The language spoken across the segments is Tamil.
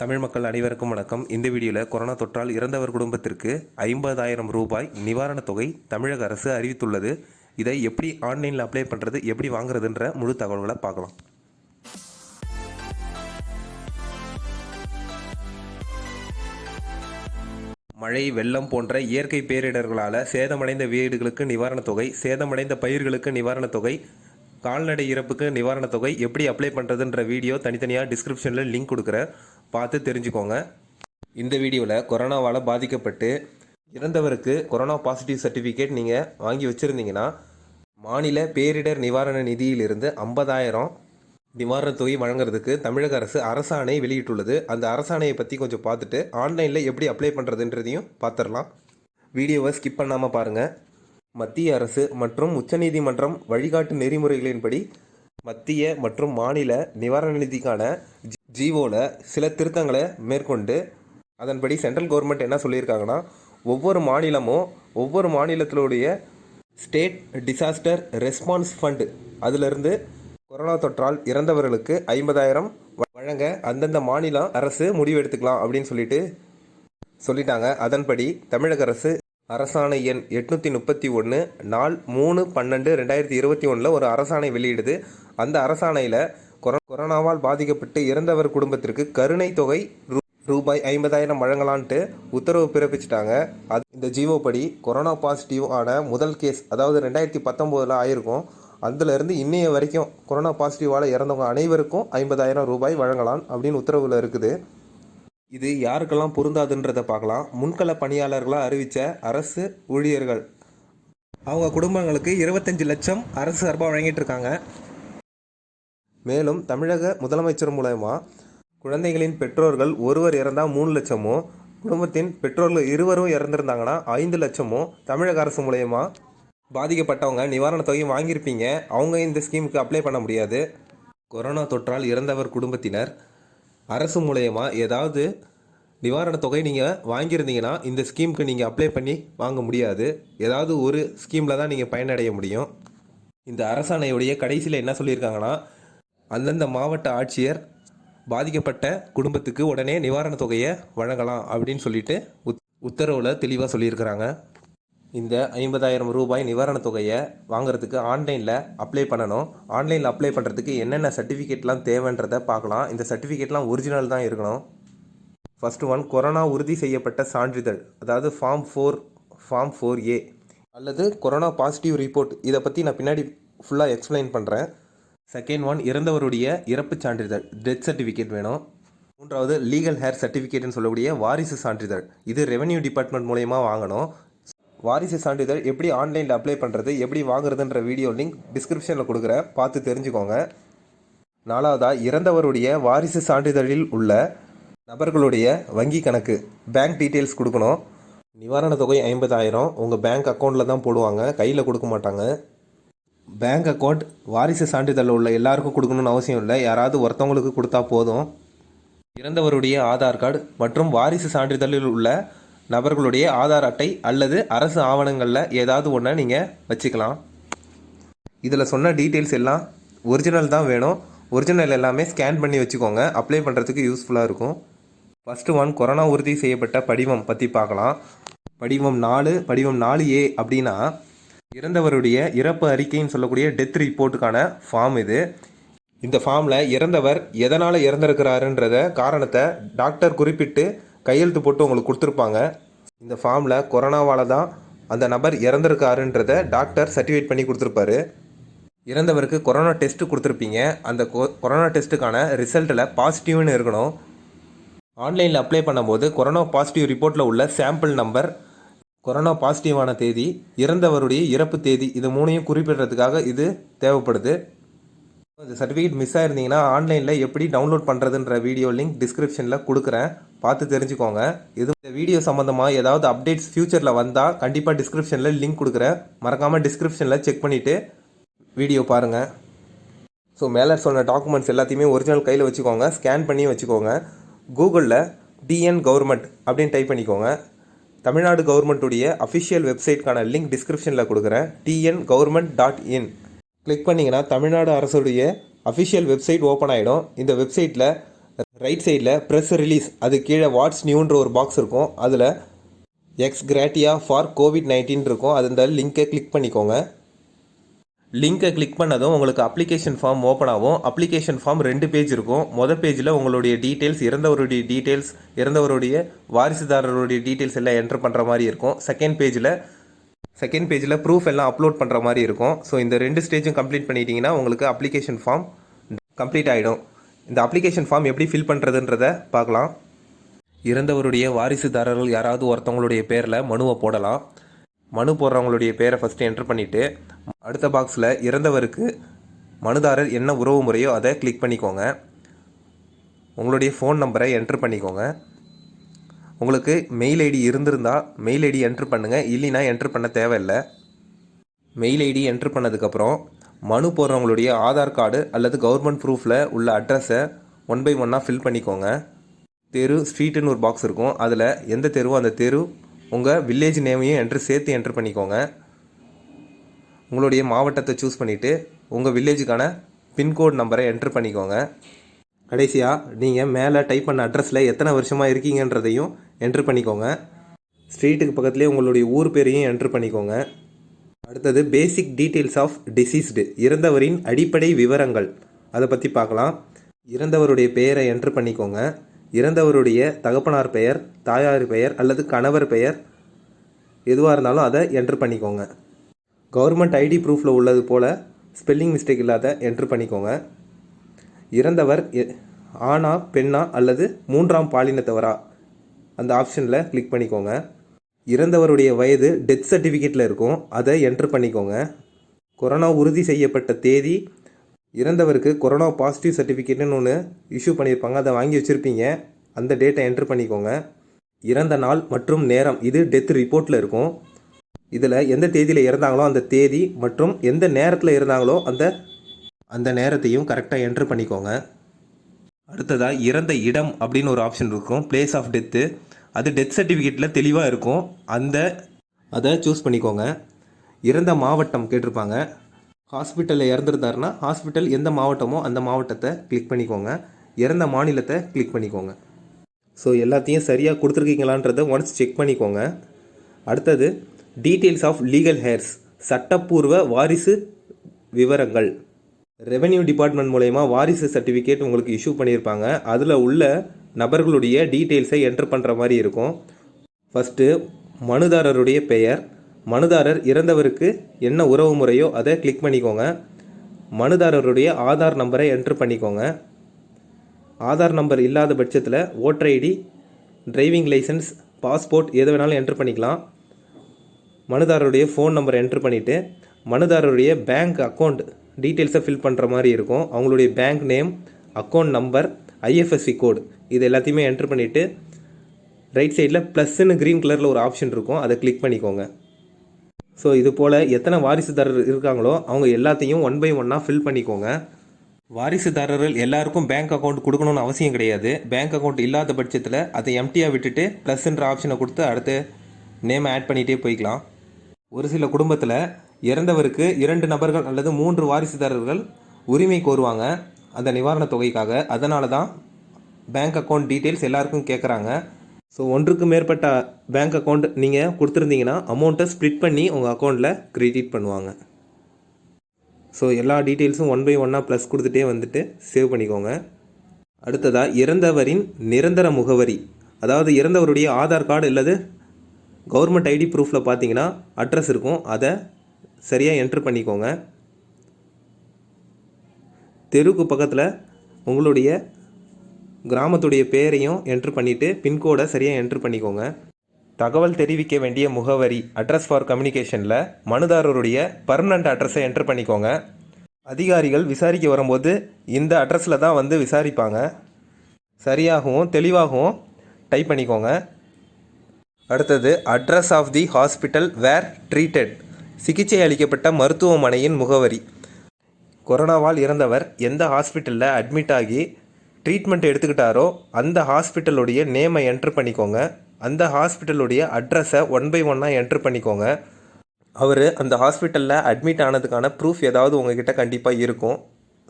தமிழ் மக்கள் அனைவருக்கும் வணக்கம். இந்த வீடியோவில் கொரோனா தொற்றால் இறந்தவர் குடும்பத்திற்கு 50,000 ரூபாய் நிவாரணத் தொகை தமிழக அரசு அறிவித்துள்ளது. இதை எப்படி ஆன்லைனில் அப்ளை பண்ணுறது, எப்படி வாங்குறதுன்ற முழு தகவல்களை பார்க்கலாம். மழை, வெள்ளம் போன்ற இயற்கை பேரிடர்களால் சேதமடைந்த வீடுகளுக்கு நிவாரணத் தொகை, சேதமடைந்த பயிர்களுக்கு நிவாரணத் தொகை, கால்நடை இறப்புக்கு நிவாரணத் தொகை எப்படி அப்ளை பண்ணுறதுன்ற வீடியோ தனித்தனியாக டிஸ்கிரிப்ஷனில் லிங்க் கொடுக்குறேன், பார்த்து தெரிஞ்சுக்கோங்க. இந்த வீடியோவில் கொரோனாவால் பாதிக்கப்பட்டு இறந்தவருக்கு கொரோனா பாசிட்டிவ் சர்டிஃபிகேட் நீங்கள் வாங்கி வச்சுருந்தீங்கன்னா மாநில பேரிடர் நிவாரண நிதியிலிருந்து 50,000 நிவாரணத் தொகை வழங்குறதுக்கு தமிழக அரசு அரசாணை வெளியிட்டுள்ளது. அந்த அரசாணையை பற்றி கொஞ்சம் பார்த்துட்டு ஆன்லைனில் எப்படி அப்ளை பண்ணுறதுன்றதையும் பார்த்துடலாம். வீடியோவை ஸ்கிப் பண்ணாமல் பாருங்கள். மத்திய அரசு மற்றும் உச்சநீதிமன்றம் வழிகாட்டு நெறிமுறைகளின்படி மத்திய மற்றும் மாநில நிவாரண நிதிக்கான ஜிஓவில் சில திருத்தங்களை மேற்கொண்டு அதன்படி சென்ட்ரல் கவர்மெண்ட் என்ன சொல்லியிருக்காங்கன்னா, ஒவ்வொரு மாநிலத்திலுடைய ஸ்டேட் டிசாஸ்டர் ரெஸ்பான்ஸ் ஃபண்டு அதிலிருந்து கொரோனா தொற்றால் இறந்தவர்களுக்கு 50,000 வழங்க அந்தந்த மாநில அரசு முடிவு எடுத்துக்கலாம் அப்படின்னு சொல்லிட்டாங்க. அதன்படி தமிழக அரசு அரசாணை எண் 831 நாள் 3/12/2021 ஒரு அரசாணை வெளியிடுது. அந்த அரசாணையில் கொரோனாவால் பாதிக்கப்பட்டு இறந்தவர் குடும்பத்திற்கு கருணை தொகை ரூபாய் 50,000 வழங்கலான்ட்டு உத்தரவு பிறப்பிச்சிட்டாங்க. இந்த ஜிஓ படி கொரோனா பாசிட்டிவ் ஆன முதல் கேஸ், அதாவது 2019 ஆயிருக்கும், அதுலேருந்து இன்னைய வரைக்கும் கொரோனா பாசிட்டிவால் இறந்தவங்க அனைவருக்கும் 50,000 ரூபாய் வழங்கலாம் அப்படின்னு உத்தரவில் இருக்குது. இது யாருக்கெல்லாம் பொருந்தாதுன்றதை பார்க்கலாம். முன்கள பணியாளர்களாக அறிவித்த அரசு ஊழியர்கள், அவங்க குடும்பங்களுக்கு 25 லட்சம் அரசு சார்பாக வழங்கிட்டு இருக்காங்க. மேலும் தமிழக முதலமைச்சர் மூலமா குழந்தைகளின் பெற்றோர்கள் ஒருவர் இறந்தால் 3 லட்சமும், குடும்பத்தின் பெற்றோர்கள் இருவரும் இறந்துருந்தாங்கன்னா 5 லட்சமும் தமிழக அரசு மூலயமா பாதிக்கப்பட்டவங்க நிவாரணத் தொகை வாங்கியிருப்பீங்க. அவங்க இந்த ஸ்கீமுக்கு அப்ளை பண்ண முடியாது. கொரோனா தொற்றால் இறந்தவர் குடும்பத்தினர் அரசு மூலயமா ஏதாவது நிவாரணத் தொகை நீங்கள் வாங்கியிருந்தீங்கன்னா இந்த ஸ்கீமுக்கு நீங்கள் அப்ளை பண்ணி வாங்க முடியாது. ஏதாவது ஒரு ஸ்கீமில் தான் நீங்கள் பயனடைய முடியும். இந்த அரசாணையுடைய கடைசியில் என்ன சொல்லியிருக்காங்கன்னா, அந்தந்த மாவட்ட ஆட்சியர் பாதிக்கப்பட்ட குடும்பத்துக்கு உடனே நிவாரணத் தொகையை வழங்கலாம் அப்படின்னு சொல்லிட்டு உத்தரவில் தெளிவாக சொல்லியிருக்கிறாங்க. இந்த 50,000 ரூபாய் நிவாரணத் தொகையை வாங்குறதுக்கு ஆன்லைனில் அப்ளை பண்ணணும். ஆன்லைனில் அப்ளை பண்ணுறதுக்கு என்னென்ன சர்டிஃபிகேட்லாம் தேவைன்றதை பார்க்கலாம். இந்த சர்டிஃபிகேட்லாம் ஒரிஜினல் தான் இருக்கணும். ஃபஸ்ட்டு ஒன், கொரோனா உறுதி செய்யப்பட்ட சான்றிதழ், அதாவது ஃபார்ம் 4A அல்லது கொரோனா பாசிட்டிவ் ரிப்போர்ட். இதை பற்றி நான் பின்னாடி ஃபுல்லாக எக்ஸ்பிளைன் பண்ணுறேன். செகண்ட் ஒன், இறந்தவருடைய இறப்பு சான்றிதழ், டெத் சர்டிஃபிகேட் வேணும். மூன்றாவது, லீகல் ஹேர் சர்டிஃபிகேட்னு சொல்லக்கூடிய வாரிசு சான்றிதழ். இது ரெவென்யூ டிபார்ட்மெண்ட் மூலயமா வாங்கணும். வாரிசு சான்றிதழ் எப்படி ஆன்லைனில் அப்ளை பண்ணுறது, எப்படி வாங்குறதுன்ற வீடியோ லிங்க் டிஸ்கிரிப்ஷனில் கொடுக்குறேன், பார்த்து தெரிஞ்சுக்கோங்க. நாலாவதாக, இறந்தவருடைய வாரிசு சான்றிதழில் உள்ள நபர்களுடைய வங்கி கணக்கு, பேங்க் டீட்டெயில்ஸ் கொடுக்கணும். நிவாரணத் தொகை 50,000 உங்கள் பேங்க் அக்கௌண்ட்டில் தான் போடுவாங்க, கையில் கொடுக்க மாட்டாங்க. பேங்க் அக்கௌண்ட் வாரிசு சான்றிதழில் உள்ள எல்லாருக்கும் கொடுக்கணும்னு அவசியம் இல்லை, யாராவது ஒருத்தவங்களுக்கு கொடுத்தா போதும். இறந்தவருடைய ஆதார் கார்டு மற்றும் வாரிசு சான்றிதழில் உள்ள நபர்களுடைய ஆதார் அட்டை அல்லது அரசு ஆவணங்களில் ஏதாவது ஒன்றை நீங்கள் வச்சுக்கலாம். இதில் சொன்ன டீட்டெயில்ஸ் எல்லாம் ஒரிஜினல் தான் வேணும். ஒரிஜினல் எல்லாமே ஸ்கேன் பண்ணி வச்சுக்கோங்க, அப்ளை பண்ணுறதுக்கு யூஸ்ஃபுல்லாக இருக்கும். ஃபஸ்ட்டு ஒன், கொரோனா உறுதி செய்யப்பட்ட படிவம் பற்றி பார்க்கலாம். படிவம் 4A அப்படின்னா இறந்தவருடைய இறப்பு அறிக்கைன்னு சொல்லக்கூடிய டெத் ரிப்போர்ட்டுக்கான ஃபார்ம் இது. இந்த ஃபார்மில் இறந்தவர் எதனால் இறந்துருக்கிறாருன்றத காரணத்தை டாக்டர் குறிப்பிட்டு கையெழுத்து போட்டு உங்களுக்கு கொடுத்துருப்பாங்க. இந்த ஃபார்மில் கொரோனாவால் தான் அந்த நபர் இறந்துருக்காருன்றதை டாக்டர் சர்டிஃபிகேட் பண்ணி கொடுத்துருப்பாரு. இறந்தவருக்கு கொரோனா டெஸ்ட்டு கொடுத்துருப்பீங்க. அந்த கொரோனா டெஸ்ட்டுக்கான ரிசல்ட்டில் பாசிட்டிவ்னு இருக்கணும். ஆன்லைனில் அப்ளை பண்ணும்போது கொரோனா பாசிட்டிவ் ரிப்போர்ட்டில் உள்ள சாம்பிள் நம்பர், கொரோனா பாசிட்டிவான தேதி, இறந்தவருடைய இறப்பு தேதி, இது மூணையும் குறிப்பிடுறதுக்காக இது தேவைப்படுது. இந்த சர்டிஃபிகேட் மிஸ் ஆயிருந்தீங்கன்னா ஆன்லைனில் எப்படி டவுன்லோட் பண்ணுறதுன்ற வீடியோ லிங்க் டிஸ்கிரிப்ஷனில் கொடுக்குறேன், பார்த்து தெரிஞ்சுக்கோங்க. இந்த வீடியோ சம்மந்தமாக ஏதாவது அப்டேட்ஸ் ஃப்யூச்சரில் வந்தால் கண்டிப்பாக டிஸ்கிரிப்ஷனில் லிங்க் கொடுக்குறேன், மறக்காமல் டிஸ்கிரிப்ஷனில் செக் பண்ணிவிட்டு வீடியோ பாருங்கள். ஸோ மேலே சொன்ன டாக்குமெண்ட்ஸ் எல்லாத்தையுமே ஒரிஜினல் கையில் வச்சுக்கோங்க, ஸ்கேன் பண்ணி வச்சுக்கோங்க. கூகுளில் டிஎன் கவர்மெண்ட் அப்படின்னு டைப் பண்ணிக்கோங்க. தமிழ்நாடு கவர்மெண்ட்டுடைய அஃபிஷியல் வெப்சைட்கான லிங்க் டிஸ்கிரிப்ஷனில் கொடுக்குறேன், tngovernment.in. கிளிக் பண்ணிங்கன்னா தமிழ்நாடு அரசுடைய அஃபிஷியல் வெப்சைட் ஓப்பன் ஆகிடும். இந்த வெப்சைட்டில் ரைட் சைடில் ப்ரெஸ் ரிலீஸ் அது கீழே வாட்ஸ் நியூன்ற ஒரு பாக்ஸ் இருக்கும். அதில் எக்ஸ் கிராட்டியா ஃபார் கோவிட்-19 இருக்கும். அது இந்த லிங்கை கிளிக் பண்ணிக்கோங்க. லிங்கை கிளிக் பண்ணதும் உங்களுக்கு அப்ளிகேஷன் ஃபார்ம் ஓப்பன் ஆகும். அப்ளிகேஷன் ஃபார்ம் 2 பேஜ் இருக்கும். மொதல் பேஜில் உங்களுடைய டீட்டெயில்ஸ், இறந்தவருடைய டீட்டெயில்ஸ், இறந்தவருடைய வாரிசுதாரருடைய டீட்டெயில்ஸ் எல்லாம் என்ட்ரு பண்ணுற மாதிரி இருக்கும். செகண்ட் பேஜில் ப்ரூஃப் எல்லாம் அப்லோட் பண்ணுற மாதிரி இருக்கும். ஸோ இந்த 2 ஸ்டேஜும் கம்ப்ளீட் பண்ணிட்டீங்கன்னா உங்களுக்கு அப்ளிகேஷன் ஃபார்ம் கம்ப்ளீட் ஆகிடும். இந்த அப்ளிகேஷன் ஃபார்ம் எப்படி ஃபில் பண்ணுறதுன்றதை பார்க்கலாம். இறந்தவருடைய வாரிசுதாரர்கள் யாராவது ஒருத்தவங்களுடைய பேரில் மனுவை போடலாம். மனு போடுறவங்களுடைய பேரை ஃபஸ்ட்டு என்ட்ரு பண்ணிவிட்டு அடுத்த பாக்ஸில் இறந்தவருக்கு மனுதாரர் என்ன உறவு முறையோ அதை கிளிக் பண்ணிக்கோங்க. உங்களுடைய ஃபோன் நம்பரை என்ட்ரு பண்ணிக்கோங்க. உங்களுக்கு மெயில் ஐடி இருந்திருந்தால் மெயில் ஐடி என்ட்ரு பண்ணுங்கள், இல்லைனா என்ட்ரு பண்ண தேவையில்லை. மெயில் ஐடி என்ட்ரு பண்ணதுக்கப்புறம் மனு போடுறவங்களுடைய ஆதார் கார்டு அல்லது கவர்மெண்ட் ப்ரூஃபில் உள்ள அட்ரஸை 1 by 1 ஃபில் பண்ணிக்கோங்க. தெரு, ஸ்ட்ரீட்டுன்னு ஒரு பாக்ஸ் இருக்கும். அதில் எந்த தெருவோ அந்த தெரு, உங்கள் வில்லேஜ் நேமையும் சேர்த்து என்ட்ரு பண்ணிக்கோங்க. உங்களுடைய மாவட்டத்தை சூஸ் பண்ணிவிட்டு உங்கள் வில்லேஜுக்கான பின்கோட் நம்பரை என்ட்ரு பண்ணிக்கோங்க. கடைசியாக நீங்கள் மேலே டைப் பண்ண அட்ரஸில் எத்தனை வருஷமாக இருக்கீங்கன்றதையும் என்ட்ரு பண்ணிக்கோங்க. ஸ்ட்ரீட்டுக்கு பக்கத்துலேயே உங்களுடைய ஊர் பேரையும் என்ட்ரு பண்ணிக்கோங்க. அடுத்தது பேசிக் டீட்டெயில்ஸ் ஆஃப் டிசீஸ்டு, இறந்தவரின் அடிப்படை விவரங்கள், அதை பற்றி பார்க்கலாம். இறந்தவருடைய பெயரை என்ட்ரு பண்ணிக்கோங்க. இறந்தவருடைய தகப்பனார் பெயர், தாயார் பெயர் அல்லது கணவர் பெயர் எதுவாக இருந்தாலும் அதை என்ட்ரு பண்ணிக்கோங்க. கவர்மெண்ட் ஐடி ப்ரூஃபில் உள்ளது போல் ஸ்பெல்லிங் மிஸ்டேக் இல்லாத என்ட்ரு பண்ணிக்கோங்க. இறந்தவர் ஆணா பெண்ணா அல்லது 3ஆம் பாலினத்தவரா அந்த ஆப்ஷனில் கிளிக் பண்ணிக்கோங்க. இறந்தவருடைய வயது டெத் சர்டிஃபிகேட்டில் இருக்கும், அதை என்ட்ரு பண்ணிக்கோங்க. கொரோனா உறுதி செய்யப்பட்ட தேதி, இறந்தவருக்கு கொரோனா பாசிட்டிவ் சர்டிஃபிகேட்டுன்னு ஒன்று இஷ்யூ பண்ணியிருப்பாங்க, அதை வாங்கி வச்சுருப்பீங்க, அந்த டேட்டை என்ட்ரு பண்ணிக்கோங்க. இறந்த நாள் மற்றும் நேரம் இது டெத் ரிப்போர்ட்டில் இருக்கும். இதில் எந்த தேதியில் இறந்தாங்களோ அந்த தேதி மற்றும் எந்த நேரத்தில் இறந்தாங்களோ அந்த நேரத்தையும் கரெக்டாக என்ட்ரு பண்ணிக்கோங்க. அடுத்ததாக இறந்த இடம் அப்படின்னு ஒரு ஆப்ஷன் இருக்கும், பிளேஸ் ஆஃப் டெத்து. அது டெத் சர்டிஃபிகேட்டில் தெளிவாக இருக்கும், அதை சூஸ் பண்ணிக்கோங்க. இறந்த மாவட்டம் கேட்டிருப்பாங்க. ஹாஸ்பிட்டலில் இறந்துருந்தாருன்னா ஹாஸ்பிட்டல் எந்த மாவட்டமோ அந்த மாவட்டத்தை கிளிக் பண்ணிக்கோங்க. இறந்த மாநிலத்தை கிளிக் பண்ணிக்கோங்க. ஸோ எல்லாத்தையும் சரியாக கொடுத்துருக்கீங்களான்றதை ஒன்ஸ் செக் பண்ணிக்கோங்க. அடுத்தது டீட்டெயில்ஸ் ஆஃப் லீகல் ஹேர்ஸ், சட்டப்பூர்வ வாரிசு விவரங்கள். ரெவென்யூ டிபார்ட்மெண்ட் மூலயமா வாரிசு சர்டிஃபிகேட் உங்களுக்கு இஷ்யூ பண்ணியிருப்பாங்க. அதில் உள்ள நபர்களுடைய டீட்டெயில்ஸை என்ட்ரு பண்ணுற மாதிரி இருக்கும். ஃபஸ்ட்டு மனுதாரருடைய பெயர், மனுதாரர் இறந்தவருக்கு என்ன உறவு முறையோ அதை கிளிக் பண்ணிக்கோங்க. மனுதாரருடைய ஆதார் நம்பரை என்ட்ரு பண்ணிக்கோங்க. ஆதார் நம்பர் இல்லாத பட்சத்தில் voter ID, driving licence, passport எது வேணாலும் என்ட்ரு பண்ணிக்கலாம். மனுதாரருடைய ஃபோன் நம்பரை என்ட்ரு பண்ணிவிட்டு மனுதாரருடைய பேங்க் அக்கௌண்ட் டீட்டெயில்ஸை ஃபில் பண்ணுற மாதிரி இருக்கும். அவங்களுடைய bank name, account number, IFSC code இது எல்லாத்தையுமே என்ட்ரு பண்ணிவிட்டு ரைட் சைடில் ப்ளஸ்ன்னு க்ரீன் கலரில் ஒரு ஆப்ஷன் இருக்கும், அதை கிளிக் பண்ணிக்கோங்க. ஸோ இது போல் எத்தனை வாரிசுதாரர் இருக்காங்களோ அவங்க எல்லாத்தையும் 1 by 1 ஃபில் பண்ணிக்கோங்க. வாரிசுதாரர்கள் எல்லாருக்கும் பேங்க் அக்கௌண்ட் கொடுக்கணும்னு அவசியம் கிடையாது. பேங்க் அக்கௌண்ட் இல்லாத பட்சத்தில் அதை எம்டியாக விட்டுட்டு ப்ளஸ்ன்ற ஆப்ஷனை கொடுத்து அடுத்து நேம் ஆட் பண்ணிகிட்டே போய்க்கலாம். ஒரு சில குடும்பத்தில் இறந்தவருக்கு 2 நபர்கள் அல்லது 3 வாரிசுதாரர்கள் உரிமை கோருவாங்க அந்த நிவாரணத் தொகைக்காக. அதனால தான் பேங்க் அக்கௌண்ட் டீட்டெயில்ஸ் எல்லாருக்கும் கேட்குறாங்க. ஸோ ஒன்றுக்கு மேற்பட்ட பேங்க் அக்கௌண்ட் நீங்கள் கொடுத்துருந்தீங்கன்னா அமௌண்ட்டை ஸ்ப்ளிட் பண்ணி உங்கள் அக்கௌண்ட்டில் கிரெடிட் பண்ணுவாங்க. ஸோ எல்லா டீட்டெயில்ஸும் 1 by 1 ப்ளஸ் கொடுத்துட்டே வந்துட்டு சேவ் பண்ணிக்கோங்க. அடுத்ததாக இறந்தவரின் நிரந்தர முகவரி, அதாவது இறந்தவருடைய ஆதார் கார்டு அல்லது கவர்மெண்ட் ஐடி ப்ரூஃபில் பார்த்தீங்கன்னா அட்ரஸ் இருக்கும், அதை சரியாக என்ட்ரு பண்ணிக்கோங்க. தெருக்கு பக்கத்தில் உங்களுடைய கிராமத்துடைய பேரையும் என்ட்ரு பண்ணிவிட்டு பின்கோடை சரியாக என்ட்ரு பண்ணிக்கோங்க. தகவல் தெரிவிக்க வேண்டிய முகவரி, அட்ரஸ் ஃபார் கம்யூனிகேஷனில் மனுதாரருடைய பர்மனண்ட் அட்ரஸை என்ட்ரு பண்ணிக்கோங்க. அதிகாரிகள் விசாரிக்க வரும்போது இந்த அட்ரஸில் தான் வந்து விசாரிப்பாங்க. சரியாகவும் தெளிவாகவும் டைப் பண்ணிக்கோங்க. அடுத்தது address of the hospital where treated, சிகிச்சை அளிக்கப்பட்ட மருத்துவமனையின் முகவரி. கொரோனாவால் இறந்தவர் எந்த ஹாஸ்பிட்டலில் அட்மிட் ஆகி ட்ரீட்மெண்ட் எடுத்துக்கிட்டாரோ அந்த ஹாஸ்பிட்டலுடைய நேமை என்ட்ரு பண்ணிக்கோங்க. அந்த ஹாஸ்பிட்டலுடைய அட்ரஸை 1 by 1 என்ட்ரு பண்ணிக்கோங்க. அவர் அந்த ஹாஸ்பிட்டலில் அட்மிட் ஆனதுக்கான ப்ரூஃப் ஏதாவது உங்ககிட்ட கண்டிப்பாக இருக்கும்.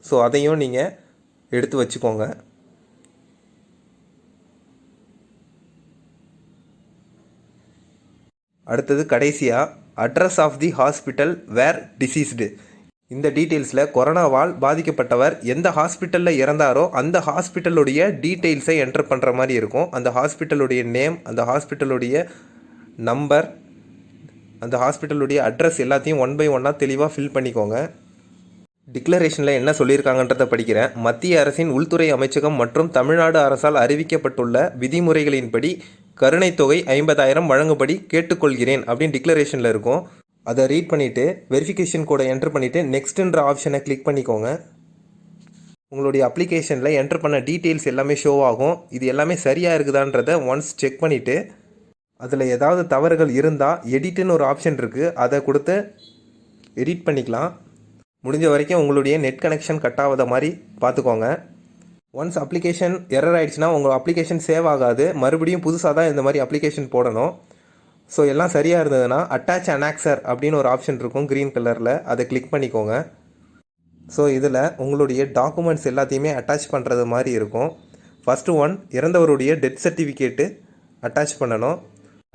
ஸோ அதையும் நீங்கள் எடுத்து வச்சுக்கோங்க. அடுத்தது கடைசியாக address of the hospital where deceased. இந்த டீட்டெயில்ஸில் கொரோனாவால் பாதிக்கப்பட்டவர் எந்த ஹாஸ்பிட்டலில் இறந்தாரோ அந்த ஹாஸ்பிட்டலுடைய டீட்டெயில்ஸை என்டர் பண்ணுற மாதிரி இருக்கும். அந்த ஹாஸ்பிட்டலுடைய நேம், அந்த ஹாஸ்பிட்டலுடைய நம்பர், அந்த ஹாஸ்பிட்டலுடைய அட்ரஸ் எல்லாத்தையும் 1 by 1 தெளிவாக ஃபில் பண்ணிக்கோங்க. டிக்ளரேஷனில் என்ன சொல்லியிருக்காங்கன்றதை படிக்கிறேன். மத்திய அரசின் உள்துறை அமைச்சகம் மற்றும் தமிழ்நாடு அரசால் அறிவிக்கப்பட்டுள்ள விதிமுறைகளின்படி கருணைத் தொகை 50,000 வழங்கும்படி கேட்டுக்கொள்கிறேன் அப்படின்னு டிக்ளரேஷனில் இருக்கும். அதை ரீட் பண்ணிவிட்டு வெரிஃபிகேஷன் கோடை என்டர் பண்ணிவிட்டு நெக்ஸ்ட்டுன்ற ஆப்ஷனை கிளிக் பண்ணிக்கோங்க. உங்களுடைய அப்ளிகேஷனில் என்டர் பண்ண டீட்டெயில்ஸ் எல்லாமே ஷோ ஆகும். இது எல்லாமே சரியாக இருக்குதான்றதை ஒன்ஸ் செக் பண்ணிவிட்டு அதில் ஏதாவது தவறுகள் இருந்தால் எடிட்டுன்னு ஒரு ஆப்ஷன் இருக்குது, அதை கொடுத்து எடிட் பண்ணிக்கலாம். முடிஞ்ச வரைக்கும் உங்களுடைய நெட் கனெக்ஷன் கட் ஆகாத மாதிரி பார்த்துக்கோங்க. ஒன்ஸ் அப்ளிகேஷன் எரர் ஆகிடுச்சுன்னா உங்கள் அப்ளிகேஷன் சேவ் ஆகாது. மறுபடியும் புதுசாக தான் இந்த மாதிரி அப்ளிகேஷன் போடணும். ஸோ எல்லாம் சரியாக இருந்ததுன்னா அட்டாச் அனாக்சர் அப்படின்னு ஒரு ஆப்ஷன் இருக்கும் க்ரீன் கலரில், அதை கிளிக் பண்ணிக்கோங்க. ஸோ இதில் உங்களுடைய டாக்குமெண்ட்ஸ் எல்லாத்தையுமே அட்டாச் பண்ணுறது மாதிரி இருக்கும். ஃபஸ்ட்டு ஒன், இறந்தவருடைய டெத் சர்டிஃபிகேட்டு அட்டாச் பண்ணணும்.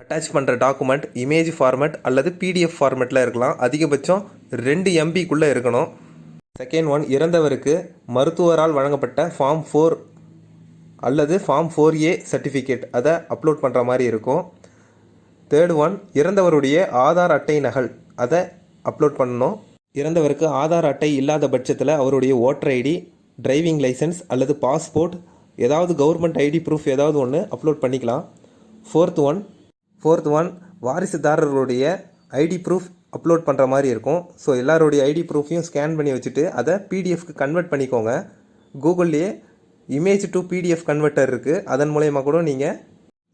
அட்டாச் பண்ணுற டாக்குமெண்ட் இமேஜ் ஃபார்மேட் அல்லது பிடிஎஃப் ஃபார்மேட்டில் இருக்கலாம். அதிகபட்சம் 2 MBக்குள்ளே இருக்கணும். செகண்ட் ஒன், இறந்தவருக்கு மருத்துவரால் வழங்கப்பட்ட ஃபார்ம் 4 அல்லது ஃபார்ம் 4A சர்டிஃபிகேட், அதை அப்லோட் பண்ணுற மாதிரி இருக்கும். தேர்ட் ஒன், இறந்தவருடைய ஆதார் அட்டை நகல், அதை அப்லோட் பண்ணணும். இறந்தவருக்கு ஆதார் அட்டை இல்லாத பட்சத்தில் அவருடைய ஓட்டர் ஐடி, டிரைவிங் லைசன்ஸ் அல்லது பாஸ்போர்ட், ஏதாவது கவர்மெண்ட் ஐடி ப்ரூஃப் ஏதாவது ஒன்று அப்லோட் பண்ணிக்கலாம். ஃபோர்த் ஒன், வாரிசுதாரருடைய ஐடி ப்ரூஃப் அப்லோட் பண்ணுற மாதிரி இருக்கும். ஸோ எல்லாருடைய ஐடி ப்ரூஃபையும் ஸ்கேன் பண்ணி வச்சுட்டு அதை பிடிஎஃப்க்கு கன்வெர்ட் பண்ணிக்கோங்க. கூகுள்லேயே இமேஜ் டு பிடிஎஃப் கன்வெர்ட்டர் இருக்குது, அதன் மூலயமா கூட நீங்கள்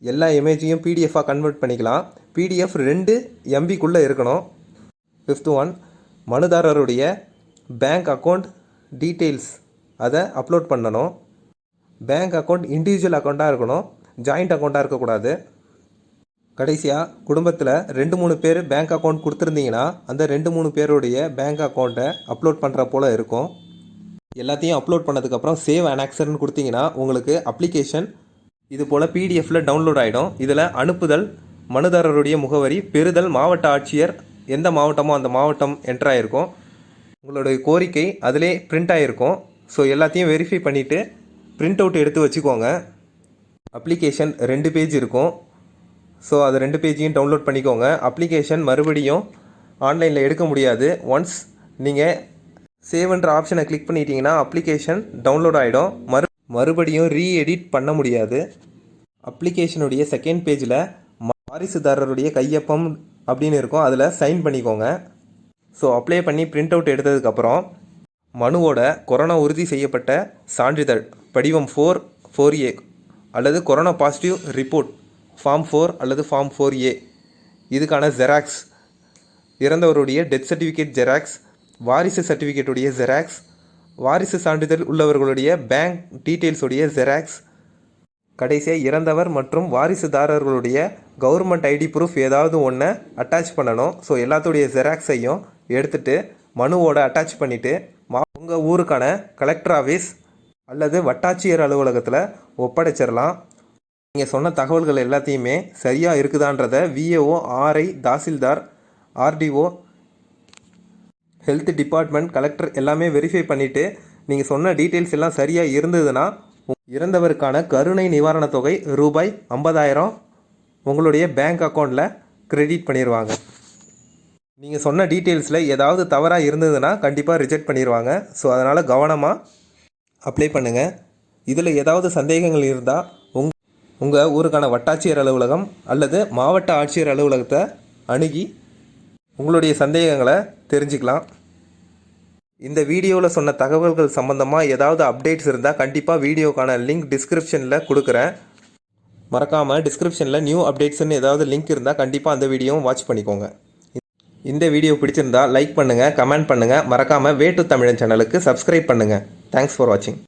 எல்லா இமேஜையும் பிடிஎஃபாக கன்வெர்ட் பண்ணிக்கலாம். பிடிஎஃப் 2 MBக்குள்ளே இருக்கணும். ஃபிஃப்த் ஒன், மனுதாரருடைய பேங்க் அக்கௌண்ட் டீட்டெயில்ஸ், அதை அப்லோட் பண்ணணும். பேங்க் அக்கௌண்ட் இண்டிவிஜுவல் அக்கௌண்ட்டாக இருக்கணும், ஜாயிண்ட் அக்கௌண்ட்டாக இருக்கக்கூடாது. கடைசியாக குடும்பத்தில் 2-3 பேர் பேங்க் அக்கௌண்ட் கொடுத்துருந்தீங்கன்னா அந்த 2-3 பேருடைய பேங்க் அக்கௌண்ட்டை அப்லோட் பண்ணுற போல் இருக்கும். எல்லாத்தையும் அப்லோட் பண்ணதுக்கப்புறம் சேவ் அனாக்சர்னு கொடுத்தீங்கன்னா உங்களுக்கு அப்ளிகேஷன் இது போல் பிடிஎஃப்பில் டவுன்லோட் ஆகிடும். இதில் அனுப்புதல், மனுதாரருடைய முகவரி, பெறுதல், மாவட்ட ஆட்சியர் எந்த மாவட்டமோ அந்த மாவட்டம் என்டர் ஆகிருக்கும். உங்களுடைய கோரிக்கை அதிலே பிரிண்ட் ஆகிருக்கும். ஸோ எல்லாத்தையும் வெரிஃபை பண்ணிவிட்டு பிரிண்ட் அவுட் எடுத்து வச்சுக்கோங்க. அப்ளிகேஷன் 2 பேஜ் இருக்கும். ஸோ அது 2 பேஜையும் டவுன்லோட் பண்ணிக்கோங்க. அப்ளிகேஷன் மறுபடியும் ஆன்லைனில் எடுக்க முடியாது. ஒன்ஸ் நீங்கள் சேவ்ன்ற ஆப்ஷனை கிளிக் பண்ணிட்டீங்கன்னா அப்ளிகேஷன் டவுன்லோட் ஆகிடும். மறுபடியும் ரீஎடிட் பண்ண முடியாது. அப்ளிகேஷனுடைய செகண்ட் பேஜில் வாரிசுதாரருடைய கையொப்பம் அப்படின்னு இருக்கும், அதில் சைன் பண்ணிக்கோங்க. ஸோ அப்ளை பண்ணி பிரிண்ட் அவுட் எடுத்ததுக்கப்புறம் மனுவோட கொரோனா உறுதி செய்யப்பட்ட சான்றிதழ் படிவம் 4A அல்லது கொரோனா பாசிட்டிவ் ரிப்போர்ட் ஃபார்ம் 4 அல்லது ஃபார்ம் 4A, இதுக்கான ஜெராக்ஸ், இறந்தவருடைய டெத் சர்டிஃபிகேட் ஜெராக்ஸ், வாரிசு சர்டிஃபிகேட்டுடைய ஜெராக்ஸ், வாரிசு சான்றிதழ் உள்ளவர்களுடைய பேங்க் டீட்டெயில்ஸுடைய ஜெராக்ஸ், கடைசியாக இறந்தவர் மற்றும் வாரிசுதாரர்களுடைய கவர்மெண்ட் ஐடி ப்ரூஃப் ஏதாவது ஒன்று அட்டாச் பண்ணணும். ஸோ எல்லாத்துடைய ஜெராக்ஸையும் எடுத்துகிட்டு மனுவோட அட்டாச் பண்ணிவிட்டு உங்கள் ஊருக்கான கலெக்டர் ஆஃபீஸ் அல்லது வட்டாட்சியர் அலுவலகத்தில் ஒப்படைச்சிடலாம். நீங்கள் சொன்ன தகவல்கள் எல்லாத்தையுமே சரியாக இருக்குதான்றதை VAO, RI, tahsildar, RTO, health department, collector எல்லாமே வெரிஃபை பண்ணிவிட்டு நீங்கள் சொன்ன டீட்டெயில்ஸ் எல்லாம் சரியாக இருந்ததுன்னா இறந்தவருக்கான கருணை நிவாரணத் தொகை ரூபாய் 50,000 உங்களுடைய பேங்க் அக்கௌண்ட்டில் கிரெடிட் பண்ணிடுவாங்க. நீங்கள் சொன்ன டீட்டெயில்ஸில் ஏதாவது தவறாக இருந்ததுன்னா கண்டிப்பாக ரிஜெக்ட் பண்ணிடுவாங்க. ஸோ அதனால் கவனமாக அப்ளை பண்ணுங்கள். இதில் ஏதாவது சந்தேகங்கள் இருந்தால் உங்கள் ஊருக்கான வட்டாட்சியர் அலுவலகம் அல்லது மாவட்ட ஆட்சியர் அலுவலகத்தை அணுகி உங்களுடைய சந்தேகங்களை தெரிஞ்சுக்கலாம். இந்த வீடியோவில் சொன்ன தகவல்கள் சம்மந்தமாக ஏதாவது அப்டேட்ஸ் இருந்தால் கண்டிப்பாக வீடியோக்கான லிங்க் டிஸ்கிரிப்ஷனில் கொடுக்குறேன். மறக்காமல் டிஸ்கிரிப்ஷனில் நியூ அப்டேட்ஸ்னு ஏதாவது லிங்க் இருந்தால் கண்டிப்பாக அந்த வீடியோவும் வாட்ச் பண்ணிக்கோங்க. இந்த வீடியோ பிடிச்சிருந்தா லைக் பண்ணுங்கள், கமெண்ட் பண்ணுங்கள். மறக்காமல் வே டு தமிழன் சேனலுக்கு சப்ஸ்கிரைப் பண்ணுங்கள். தேங்க்ஸ் ஃபார் வாட்சிங்.